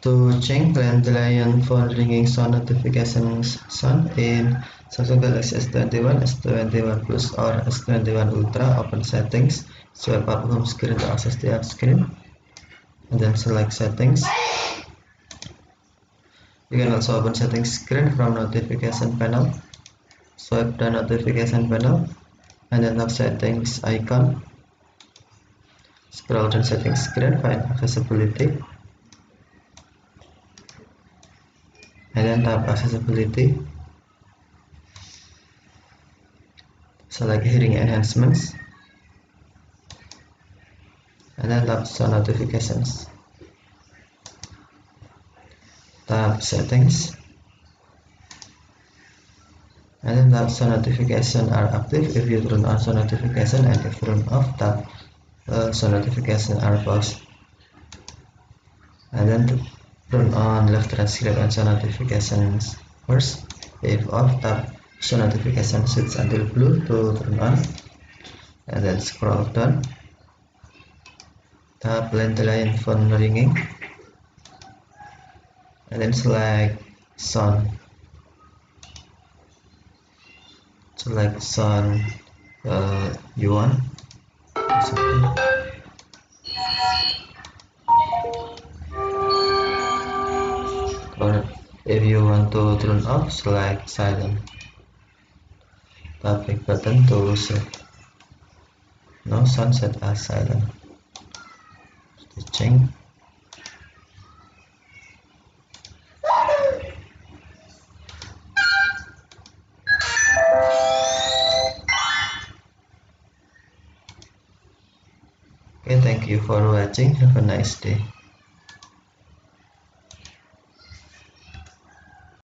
To change Landline phone ringing sound notifications sound in Samsung Galaxy S21, S21 Plus, or S21 Ultra, open settings, swipe up home screen to access the app screen, and then select settings. You can also open settings screen from notification panel. Swipe the notification panel, and then tap settings icon. Scroll down settings screen, find accessibility, and then tap accessibility. Select hearing enhancements, and then tap show notifications. Tap settings, and then tap show notification are active if you turn on show notification, and if turn off, tap show notification are paused. And then turn on left transcript and show notifications first. If off, tap show notification switch until blue to turn on, and then scroll down, tap Landline phone ringing, and then select sound. Select sound you want. Or if you want to turn off, select silent. Tap back button to set no sound set as silent. Change. Okay, thank you for watching. Have a nice day.